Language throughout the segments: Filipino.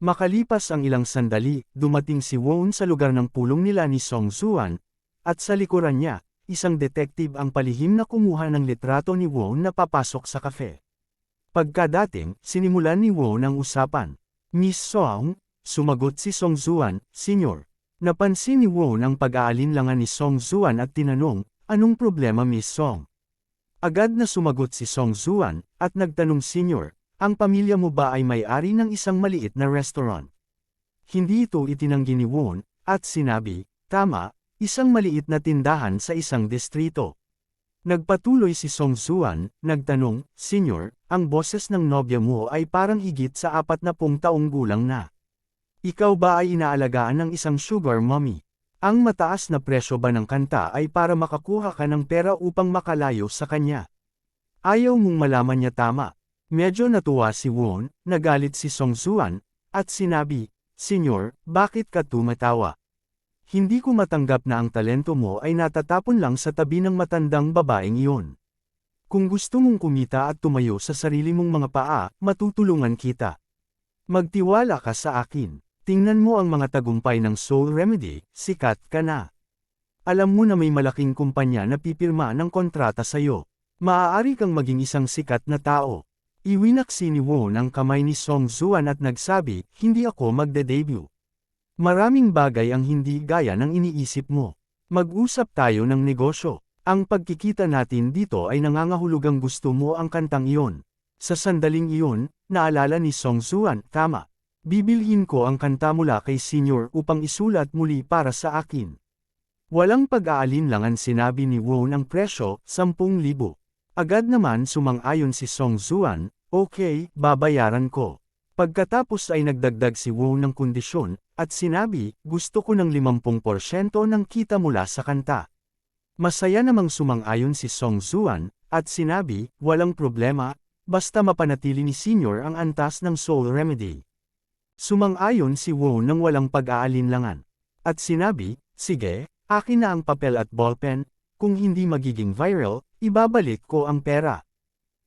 Makalipas ang ilang sandali, dumating si Won sa lugar ng pulong nila ni Song Zuan, at sa likuran niya, isang detective ang palihim na kumuha ng litrato ni Won na papasok sa kafe. Pagkadating, sinimulan ni Won ang usapan. Miss Song, sumagot si Song Zuan, Senyor. Napansin ni Won ang pag-aalinlangan ni Song Zuan at tinanong, anong problema Miss Song? Agad na sumagot si Song Zuan, at nagtanong Senyor, ang pamilya mo ba ay may-ari ng isang maliit na restaurant? Hindi ito itinanggi ni Won, at sinabi, tama, isang maliit na tindahan sa isang distrito. Nagpatuloy si Song Zuan, nagtanong, Senyor, ang boses ng nobya mo ay parang higit sa 40 taong gulang na. Ikaw ba ay inaalagaan ng isang sugar mommy? Ang mataas na presyo ba ng kanta ay para makakuha ka ng pera upang makalayo sa kanya? Ayaw mong malaman niya tama. Medyo natuwa si Won, nagalit si Song Zuan, at sinabi, Senyor, bakit ka tumatawa? Hindi ko matanggap na ang talento mo ay natatapon lang sa tabi ng matandang babaeng iyon. Kung gusto mong kumita at tumayo sa sarili mong mga paa, matutulungan kita. Magtiwala ka sa akin. Tingnan mo ang mga tagumpay ng Soul Remedy, sikat ka na. Alam mo na may malaking kumpanya na pipirma ng kontrata sa'yo. Maaari kang maging isang sikat na tao. Iwinaksi ni Won ang kamay ni Song Zuan at nagsabi, hindi ako magde-debut. Maraming bagay ang hindi gaya ng iniisip mo. Mag-usap tayo ng negosyo. Ang pagkikita natin dito ay nangangahulugang gusto mo ang kantang iyon. Sa sandaling iyon, naalala ni Song Zuan, tama. Bibilhin ko ang kanta mula kay Senyor upang isulat muli para sa akin. Walang pag-aalinlangan sinabi ni Won ang presyo, 10,000. Agad naman sumang-ayon si Song Zuan, okay, babayaran ko. Pagkatapos ay nagdagdag si Won ng kondisyon, at sinabi, gusto ko ng 50% ng kita mula sa kanta. Masaya namang sumang-ayon si Song Zuan, at sinabi, walang problema, basta mapanatili ni Senyor ang antas ng Soul Remedy. Sumang-ayon si Won ng walang pag-aalinlangan. At sinabi, sige, akin na ang papel at ballpen, kung hindi magiging viral, ibabalik ko ang pera.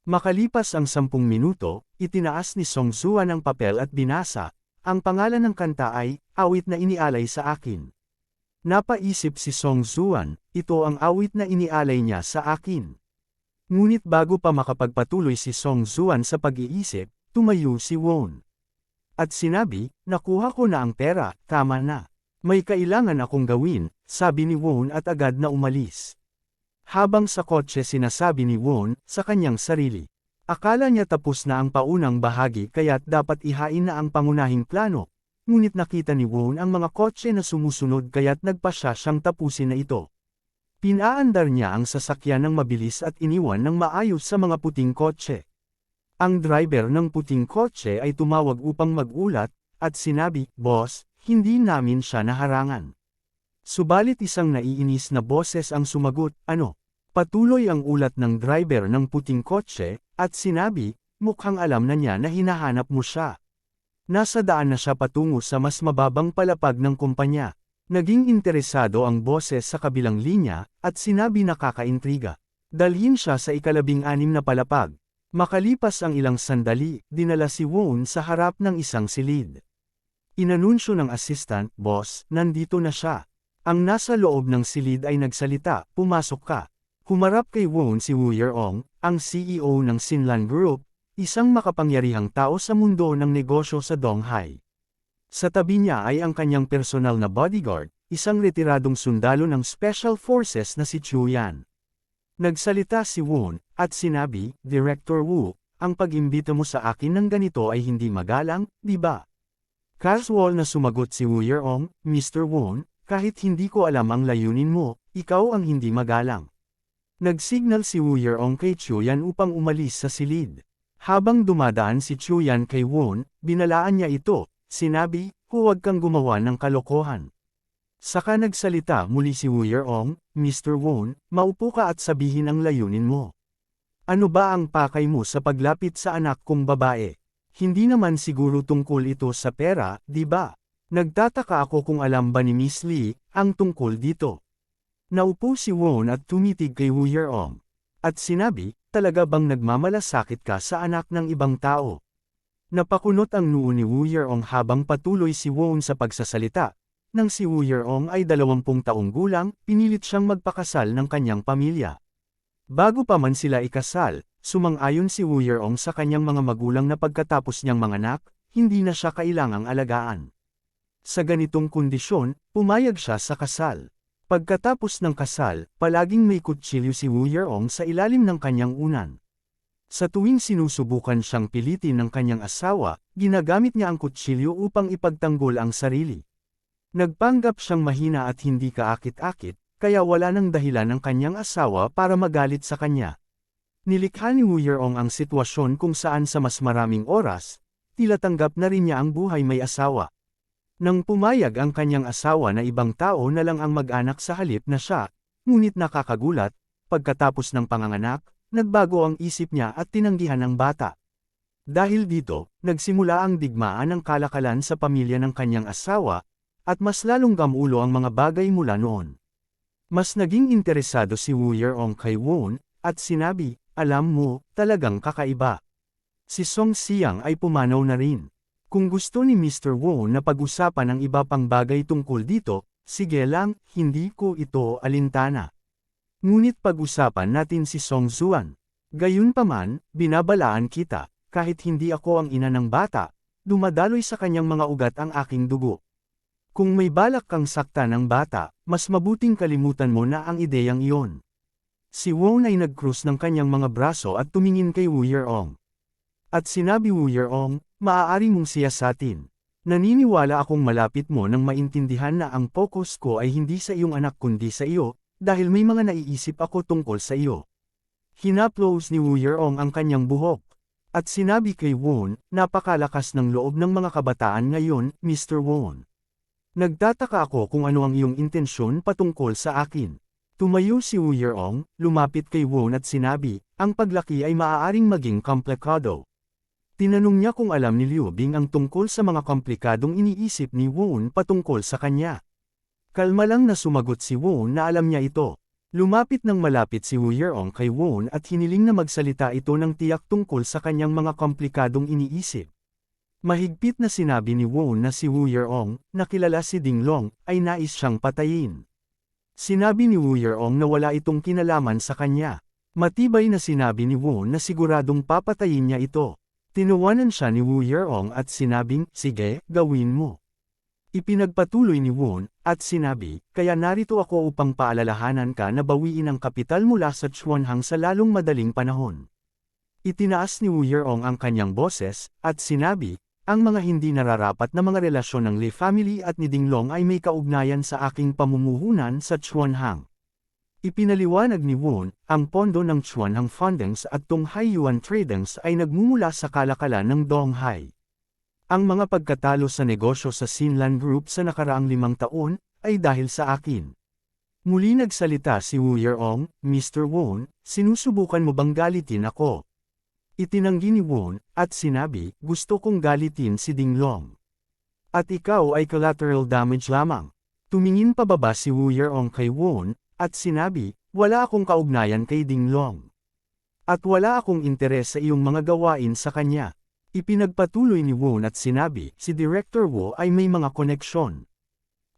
Makalipas ang 10 minuto, itinaas ni Song Zuan ang papel at binasa, ang pangalan ng kanta ay, awit na inialay sa akin. Napaisip si Song Zuan, ito ang awit na inialay niya sa akin. Ngunit bago pa makapagpatuloy si Song Zuan sa pag-iisip, tumayo si Won. At sinabi, nakuha ko na ang pera, tama na. May kailangan akong gawin, sabi ni Won at agad na umalis. Habang sa kotse sinasabi ni Won, sa kanyang sarili. Akala niya tapos na ang paunang bahagi kaya't dapat ihain na ang pangunahing plano. Ngunit nakita ni Won ang mga kotse na sumusunod kaya't nagpasya siyang tapusin na ito. Pinaandar niya ang sasakyan ng mabilis at iniwan ng maayos sa mga puting kotse. Ang driver ng puting kotse ay tumawag upang magulat, at sinabi, Boss, hindi namin siya naharangan. Subalit isang naiinis na boses ang sumagot, ano? Patuloy ang ulat ng driver ng puting kotse, at sinabi, mukhang alam na niya na hinahanap mo siya. Nasa daan na siya patungo sa mas mababang palapag ng kumpanya. Naging interesado ang boses sa kabilang linya, at sinabi na kakaintriga. Dalhin siya sa ika-16 na palapag. Makalipas ang ilang sandali, dinala si Won sa harap ng isang silid. Inanunsyo ng assistant, Boss, nandito na siya. Ang nasa loob ng silid ay nagsalita, pumasok ka. Humarap kay Won si Woo Yeong, ang CEO ng Sinlan Group, isang makapangyarihang tao sa mundo ng negosyo sa Donghai. Sa tabi niya ay ang kanyang personal na bodyguard, isang retiradong sundalo ng Special Forces na si Chu Yan. Nagsalita si Won, at sinabi, Director Woo, ang pag-imbita mo sa akin ng ganito ay hindi magalang, di ba? Casual na sumagot si Woo Yeong, Mr. Won, kahit hindi ko alam ang layunin mo, ikaw ang hindi magalang. Nagsignal si Woo Yeong kay Chu Yan upang umalis sa silid. Habang dumadaan si Chu Yan kay Won, binalaan niya ito, sinabi, huwag kang gumawa ng kalokohan. Saka nagsalita muli si Woo Yeong, Mr. Won, maupo ka at sabihin ang layunin mo. Ano ba ang pakay mo sa paglapit sa anak kong babae? Hindi naman siguro tungkol ito sa pera, di ba? Nagtataka ako kung alam ba ni Miss Lee, ang tungkol dito. Naupo si Won at tumitig kay Woo Yeong. At sinabi, talaga bang nagmamalasakit ka sa anak ng ibang tao? Napakunot ang noo ni Wu Yeong habang patuloy si Won sa pagsasalita. Nang si Wu Yeong ay 20 taong gulang, pinilit siyang magpakasal ng kanyang pamilya. Bago pa man sila ikasal, sumang-ayon si Wu Yeong sa kanyang mga magulang na pagkatapos niyang manganak, hindi na siya kailangang alagaan. Sa ganitong kondisyon, pumayag siya sa kasal. Pagkatapos ng kasal, palaging may kutsilyo si Wu Yeong sa ilalim ng kanyang unan. Sa tuwing sinusubukan siyang pilitin ng kanyang asawa, ginagamit niya ang kutsilyo upang ipagtanggol ang sarili. Nagpanggap siyang mahina at hindi kaakit-akit, kaya wala nang dahilan ng kanyang asawa para magalit sa kanya. Nilikha ni Wu Yeong ang sitwasyon kung saan sa mas maraming oras, tila tanggap na rin niya ang buhay may asawa. Nang pumayag ang kanyang asawa na ibang tao na lang ang mag-anak sa halip na siya, ngunit nakakagulat, pagkatapos ng panganganak, nagbago ang isip niya at tinanggihan ang bata. Dahil dito, nagsimula ang digmaan ng kalakalan sa pamilya ng kanyang asawa, at mas lalong gamulo ang mga bagay mula noon. Mas naging interesado si Wu Yeong kay Won, at sinabi, "Alam mo, talagang kakaiba." Si Song Siang ay pumanaw na rin. Kung gusto ni Mr. Won na pag-usapan ang iba pang bagay tungkol dito, sige lang, hindi ko ito alintana. Ngunit pag-usapan natin si Song Zuan. Gayunpaman, binabalaan kita, kahit hindi ako ang ina ng bata, dumadaloy sa kanyang mga ugat ang aking dugo. Kung may balak kang sakta ng bata, mas mabuting kalimutan mo na ang ideyang iyon. Si Won ay nag-cross ng kanyang mga braso at tumingin kay Wu Yeong. At sinabi Wu Yeong, "Maaari mong siyasatin. Naniniwala akong malapit mo nang maintindihan na ang focus ko ay hindi sa iyong anak kundi sa iyo, dahil may mga naiisip ako tungkol sa iyo." Hinaplos ni Wu Yeong ang kanyang buhok. At sinabi kay Won, "Napakalakas ng loob ng mga kabataan ngayon, Mr. Won. Nagtataka ako kung ano ang iyong intensyon patungkol sa akin." Tumayo si Wu Yeong, lumapit kay Won at sinabi, "Ang paglaki ay maaaring maging komplikado." Tinanong niya kung alam ni Liu Bing ang tungkol sa mga komplikadong iniisip ni Won patungkol sa kanya. Kalma lang na sumagot si Won na alam niya ito. Lumapit ng malapit si Wu Yeong kay Won at hiniling na magsalita ito ng tiyak tungkol sa kanyang mga komplikadong iniisip. Mahigpit na sinabi ni Won na si Wu Yeong, na kilala si Ding Long, ay nais siyang patayin. Sinabi ni Wu Yeong na wala itong kinalaman sa kanya. Matibay na sinabi ni Won na siguradong papatayin niya ito. Tinuwanan siya ni Wu Yeong at sinabing, "Sige, gawin mo." Ipinagpatuloy ni Won, at sinabi, "Kaya narito ako upang paalalahanan ka na bawiin ang kapital mula sa Chuanhang sa lalong madaling panahon." Itinaas ni Wu Yeong ang kanyang boses, at sinabi, "Ang mga hindi nararapat na mga relasyon ng Li family at ni Dinglong ay may kaugnayan sa aking pamumuhunan sa Chuanhang." Ipinaliwanag ni Won, ang pondo ng Chuanhang Fundings at Donghai Yuan Tradings ay nagmumula sa kalakalan ng Donghai. Ang mga pagkatalo sa negosyo sa Sinlan Group sa nakaraang 5 taon, ay dahil sa akin. Muli nagsalita si Wu Yeong, "Mr. Won, sinusubukan mo bang galitin ako?" Itinanggi ni Won, at sinabi, "Gusto kong galitin si Dinglong. At ikaw ay collateral damage lamang." Tumingin pababa si Wu Yeong kay Won, at sinabi, "Wala akong kaugnayan kay Dinglong. At wala akong interes sa iyong mga gawain sa kanya." Ipinagpatuloy ni Won at sinabi, "Si Director Wu ay may mga koneksyon.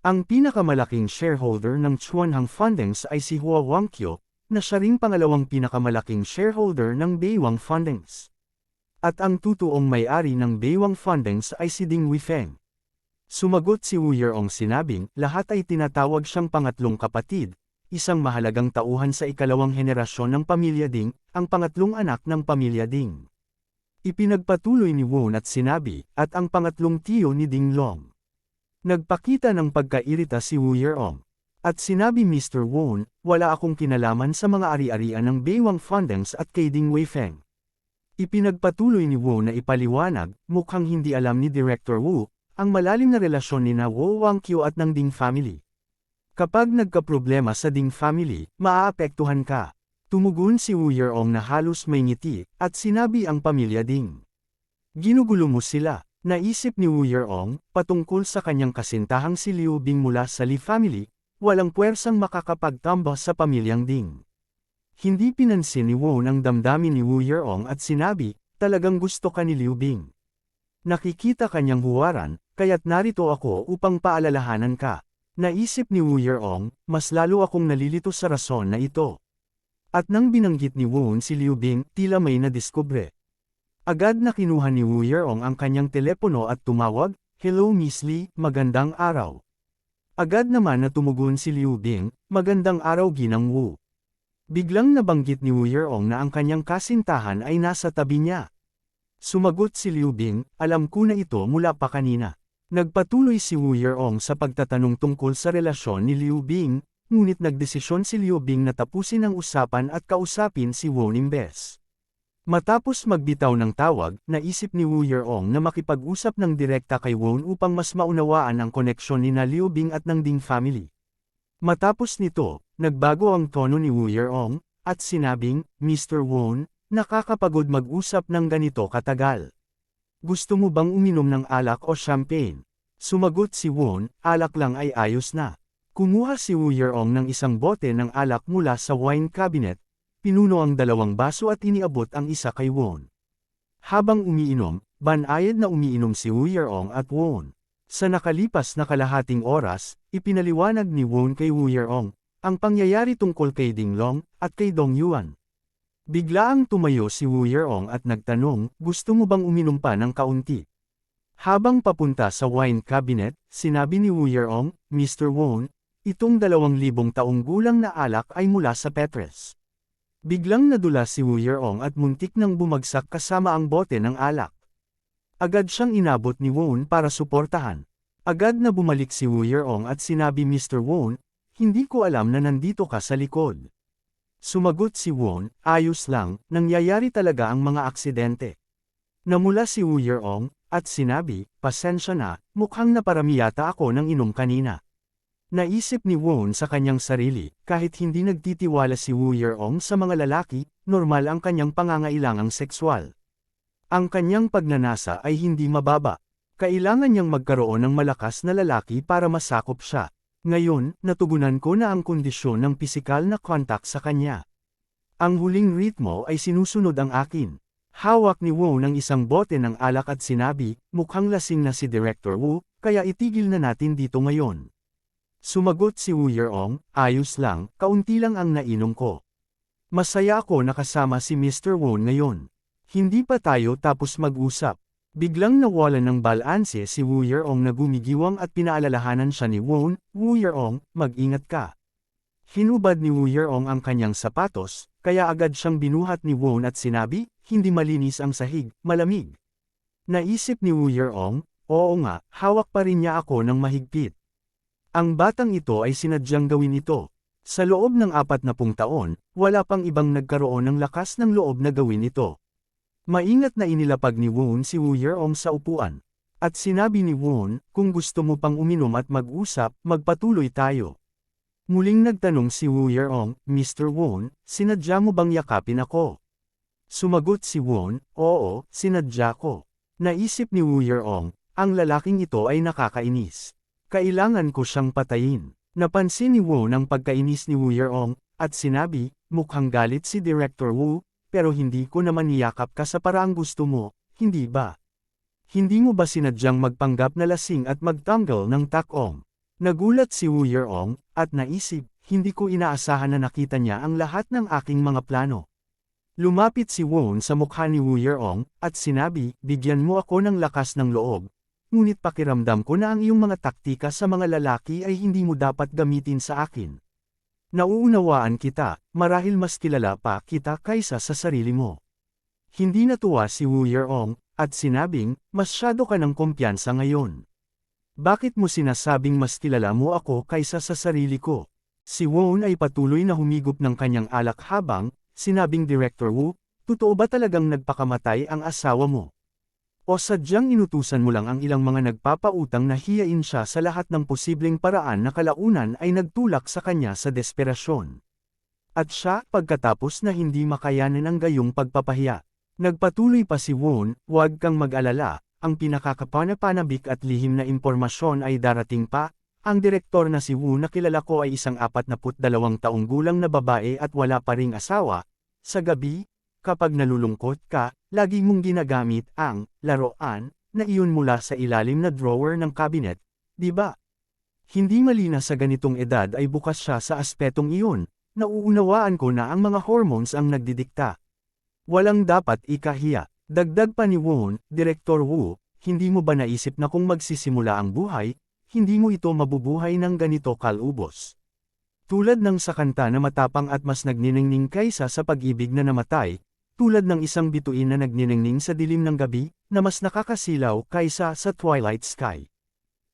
Ang pinakamalaking shareholder ng Chuanhang Fundings ay si Hua Wangqiu, na siya ring pangalawang pinakamalaking shareholder ng Baywang Fundings. At ang tutuong may-ari ng Baywang Fundings ay si Ding Weifeng." Sumagot si Wu Yeong sinabing, "Lahat ay tinatawag siyang pangatlong kapatid, isang mahalagang tauhan sa ikalawang henerasyon ng pamilya Ding, ang pangatlong anak ng pamilya Ding." Ipinagpatuloy ni Won at sinabi, "At ang pangatlong tiyo ni Dinglong." Nagpakita ng pagkairita si Wu Yeong. At sinabi Mr. Won, "Wala akong kinalaman sa mga ari-arian ng Baywang Fundings at kay Ding Weifeng." Ipinagpatuloy ni Won na ipaliwanag, mukhang hindi alam ni Director Wu, ang malalim na relasyon ni na Hua Wangqiu at ng Ding family. Kapag nagkaproblema sa Ding family, maaapektuhan ka. Tumugon si Wu Yeong na halos may ngiti, at sinabi ang pamilya Ding. "Ginugulo mo sila." Naisip ni Wu Yeong, patungkol sa kanyang kasintahang si Liu Bing mula sa Li family, walang puwersang makakapagtambas sa pamilyang Ding. Hindi pinansin ni Won ang damdamin ni Wu Yeong at sinabi, "Talagang gusto ka ni Liu Bing." Nakikita kanyang huwaran, kaya't narito ako upang paalalahanan ka. Naisip ni Wu Yeong, mas lalo akong nalilito sa rason na ito. At nang binanggit ni Woon si Liu Bing, tila may nadiskubre. Agad na kinuha ni Wu Yeong ang kanyang telepono at tumawag, "Hello Miss Lee, magandang araw." Agad naman na tumugon si Liu Bing, "Magandang araw Ginang Wu." Biglang nabanggit ni Wu Yeong na ang kanyang kasintahan ay nasa tabi niya. Sumagot si Liu Bing, "Alam ko na ito mula pa kanina." Nagpatuloy si Wu Yeong sa pagtatanong tungkol sa relasyon ni Liu Bing, ngunit nagdesisyon si Liu Bing na tapusin ang usapan at kausapin si Woon imbes. Matapos magbitaw ng tawag, naisip ni Wu Yeong na makipag-usap ng direkta kay Woon upang mas maunawaan ang koneksyon ni na Liu Bing at ng Ding family. Matapos nito, nagbago ang tono ni Wu Yeong, at sinabing, "Mr. Woon, nakakapagod mag-usap ng ganito katagal. Gusto mo bang uminom ng alak o champagne?" Sumagot si Woon, "Alak lang ay ayos na." Kumuha si Wu Yeong ng isang bote ng alak mula sa wine cabinet, pinuno ang 2 baso at iniabot ang isa kay Woon. Habang umiinom, banayad na umiinom si Wu Yeong at Woon. Sa nakalipas na kalahating oras, ipinaliwanag ni Woon kay Wu Yeong ang pangyayari tungkol kay Ding Long at kay Dong Yuan. Biglaang tumayo si Wu Yeong at nagtanong, "Gusto mo bang uminom pa ng kaunti?" Habang papunta sa wine cabinet, sinabi ni Wu Yeong, "Mr. Woon, itong 2,000 taong gulang na alak ay mula sa Petres." Biglang nadula si Wu Yeong at muntik nang bumagsak kasama ang bote ng alak. Agad siyang inabot ni Woon para suportahan. Agad na bumalik si Wu Yeong at sinabi, "Mr. Woon, hindi ko alam na nandito ka sa likod." Sumagot si Woon, "Ayos lang, nangyayari talaga ang mga aksidente." Namula si Wu Yeong, at sinabi, "Pasensya na, mukhang naparami yata ako ng inom kanina." Naisip ni Woon sa kanyang sarili, kahit hindi nagtitiwala si Wu Yeong sa mga lalaki, normal ang kanyang pangangailangang sekswal. Ang kanyang pagnanasa ay hindi mababa. Kailangan niyang magkaroon ng malakas na lalaki para masakop siya. Ngayon, natugunan ko na ang kondisyon ng pisikal na contact sa kanya. Ang huling ritmo ay sinusunod ang akin. Hawak ni Woon ang isang bote ng alak at sinabi, "Mukhang lasing na si Director Wu, kaya itigil na natin dito ngayon." Sumagot si Wu Yeong, "Ayos lang, kaunti lang ang nainom ko. Masaya ako nakasama si Mr. Woon ngayon. Hindi pa tayo tapos mag-usap." Biglang nawalan ng balanse si Wu Yeong na gumigiwang at pinaalalahanan siya ni Woon, "Wu Yeong, mag-ingat ka." Hinubad ni Wu Yeong ang kanyang sapatos, kaya agad siyang binuhat ni Woon at sinabi, "Hindi malinis ang sahig, malamig." Naisip ni Wu Yeong, oo nga, hawak pa rin niya ako ng mahigpit. Ang batang ito ay sinadyang gawin ito. Sa loob ng 40 taon, wala pang ibang nagkaroon ng lakas ng loob na gawin ito. Maingat na inilapag ni Woon si Wu Yeong sa upuan. At sinabi ni Woon, "Kung gusto mo pang uminom at mag-usap, magpatuloy tayo." Muling nagtanong si Wu Yeong, "Mr. Woon, sinadya mo bang yakapin ako?" Sumagot si Woon, "Oo, sinadya ko." Naisip ni Wu Yeong, ang lalaking ito ay nakakainis. Kailangan ko siyang patayin. Napansin ni Woon ang pagkainis ni Wu Yeong, at sinabi, "Mukhang galit si Director Wu, pero hindi ko naman niyakap ka sa paraang gusto mo, hindi ba? Hindi mo ba sinadyang magpanggap na lasing at magtanggal ng takong?" Nagulat si Wu Yeong, at naisip, hindi ko inaasahan na nakita niya ang lahat ng aking mga plano. Lumapit si Woon sa mukha ni Wu Yeong, at sinabi, "Bigyan mo ako ng lakas ng loob. Ngunit pakiramdam ko na ang iyong mga taktika sa mga lalaki ay hindi mo dapat gamitin sa akin. Nauunawaan kita, marahil mas kilala pa kita kaysa sa sarili mo." Hindi natuwa si Wu Yeong, at sinabing, "Masyado ka ng kumpiyansa ngayon. Bakit mo sinasabing mas kilala mo ako kaysa sa sarili ko?" Si Woon ay patuloy na humigop ng kanyang alak habang, sinabing, "Director Wu, totoo ba talagang nagpakamatay ang asawa mo? O sadyang inutusan mo lang ang ilang mga nagpapautang na hiyain siya sa lahat ng posibleng paraan na kalaunan ay nagtulak sa kanya sa desperasyon? At siya, pagkatapos na hindi makayanan ang gayong pagpapahiya." Nagpatuloy pa si Woon, "Huwag kang mag-alala, ang pinakakapanabik at lihim na impormasyon ay darating pa. Ang direktor na si Wu na kilala ko ay isang 42 taong gulang na babae at wala pa ring asawa. Sa gabi, kapag nalulungkot ka, lagi mong ginagamit ang laruan na iyon mula sa ilalim na drawer ng cabinet, di ba? Hindi mali na sa ganitong edad ay bukas siya sa aspetong iyon, nauunawaan ko na ang mga hormones ang nagdidikta. Walang dapat ikahiya. Dagdag pa ni Won, Direktor Wu, hindi mo ba naisip na kung magsisimula ang buhay, hindi mo ito mabubuhay ng ganito kalubos? Tulad ng sa kanta na matapang at mas nagniningning kaysa sa pag-ibig na namatay, tulad ng isang bituin na nagniningning sa dilim ng gabi, na mas nakakasilaw kaysa sa twilight sky.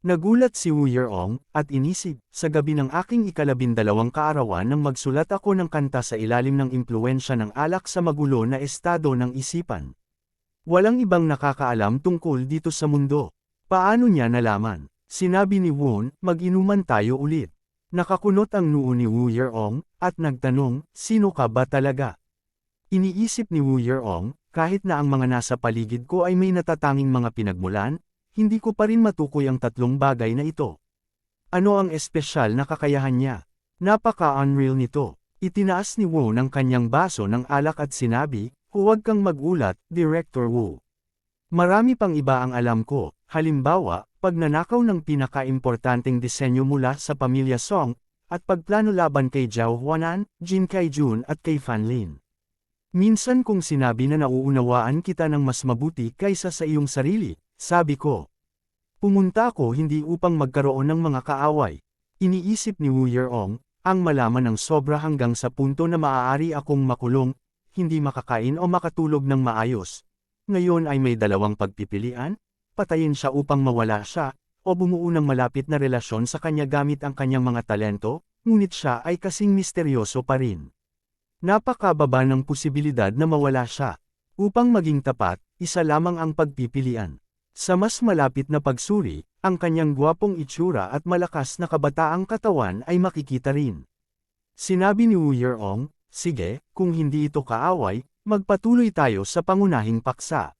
Nagulat si Wu Yeong, at inisip, sa gabi ng aking ika-12 kaarawan nang magsulat ako ng kanta sa ilalim ng impluwensya ng alak sa magulo na estado ng isipan. Walang ibang nakakaalam tungkol dito sa mundo. Paano niya nalaman? Sinabi ni Won, mag-inuman tayo ulit. Nakakunot ang noo ni Wu Yeong, at nagtanong, sino ka ba talaga? Iniisip ni Wu Yeong, kahit na ang mga nasa paligid ko ay may natatanging mga pinagmulan, hindi ko pa rin matukoy ang tatlong bagay na ito. Ano ang espesyal na kakayahan niya? Napaka-unreal nito. Itinaas ni Won ang kanyang baso ng alak at sinabi, huwag kang magulat, Director Wu. Marami pang iba ang alam ko, halimbawa, pagnanakaw ng pinaka-importanteng disenyo mula sa pamilya Song, at pagplano laban kay Zhao Huanan, Jin Kaijun at kay Fan Lin. Minsan kong sinabi na nauunawaan kita ng mas mabuti kaysa sa iyong sarili, sabi ko. Pumunta ako hindi upang magkaroon ng mga kaaway. Iniisip ni Wu Yeong, ang malaman ng sobra hanggang sa punto na maaari akong makulong, hindi makakain o makatulog ng maayos. Ngayon ay may dalawang pagpipilian, patayin siya upang mawala siya, o bumuo ng malapit na relasyon sa kanya gamit ang kanyang mga talento, ngunit siya ay kasing misteryoso pa rin. Napakababa ng posibilidad na mawala siya. Upang maging tapat, isa lamang ang pagpipilian. Sa mas malapit na pagsuri, ang kanyang gwapong itsura at malakas na kabataang katawan ay makikita rin. Sinabi ni Wu Yeong, sige, kung hindi ito kaaway, magpatuloy tayo sa pangunahing paksa.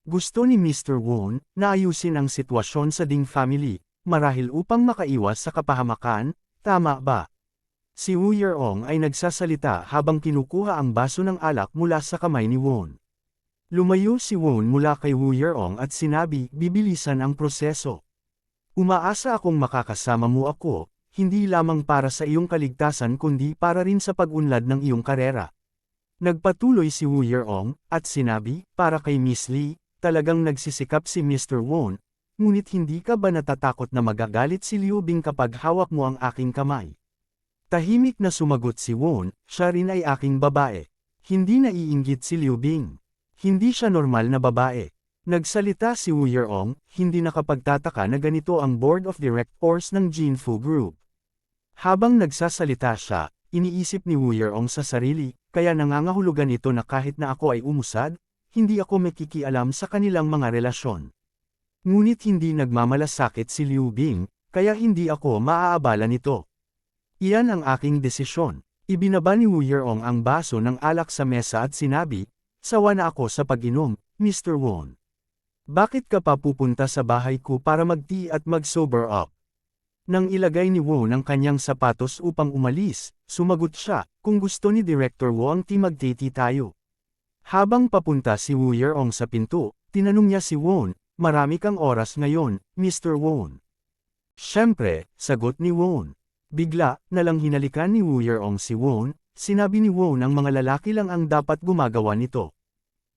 Gusto ni Mr. Won na ayusin ang sitwasyon sa Ding family, marahil upang makaiwas sa kapahamakan, tama ba? Si Wu Yeong ay nagsasalita habang kinukuha ang baso ng alak mula sa kamay ni Won. Lumayo si Won mula kay Wu Yeong at sinabi, bibilisan ang proseso. Umaasa akong makakasama mo ako, hindi lamang para sa iyong kaligtasan kundi para rin sa pag-unlad ng iyong karera. Nagpatuloy si Wu Yeong, at sinabi, para kay Miss Lee, talagang nagsisikap si Mr. Won, ngunit hindi ka ba natatakot na magagalit si Liu Bing kapag hawak mo ang aking kamay? Tahimik na sumagot si Won, siya rin ay aking babae. Hindi naiinggit si Liu Bing. Hindi siya normal na babae. Nagsalita si Wu Yeong, hindi nakapagtataka na ganito ang board of directors ng Jinfu Group. Habang nagsasalita siya, iniisip ni Wu Yeong sa sarili, kaya nangangahulugan ito na kahit na ako ay umusad, hindi ako makikialam sa kanilang mga relasyon. Ngunit hindi nagmamalasakit si Liu Bing, kaya hindi ako maaabala nito. Iyan ang aking desisyon. Ibinaba ni Wu Yeong ang baso ng alak sa mesa at sinabi, sawa na ako sa pag-inom, Mr. Won. Bakit ka pa pupunta sa bahay ko para mag-tea at mag-sober up? Nang ilagay ni Won ang kanyang sapatos upang umalis, sumagot siya, kung gusto ni Director Wu ang tea mag-tea tayo. Habang papunta si Wu Yeong sa pinto, tinanong niya si Won, marami kang oras ngayon, Mr. Won. Siyempre, sagot ni Won. Bigla, nalang hinalikan ni Wu Yeong si Won, sinabi ni Won ang mga lalaki lang ang dapat gumagawa nito.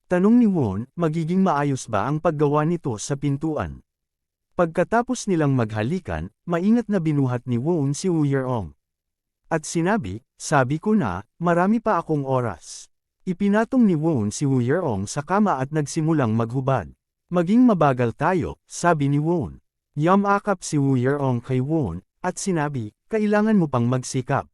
Tanong ni Won, magiging maayos ba ang paggawa nito sa pintuan? Pagkatapos nilang maghalikan, maingat na binuhat ni Won si Wu Yeong. At sinabi, sabi ko na, marami pa akong oras. Ipinatong ni Won si Wu Yeong sa kama at nagsimulang maghubad. Maging mabagal tayo, sabi ni Won. Yamakap si Wu Yeong kay Won, at sinabi, kailangan mo pang magsikap.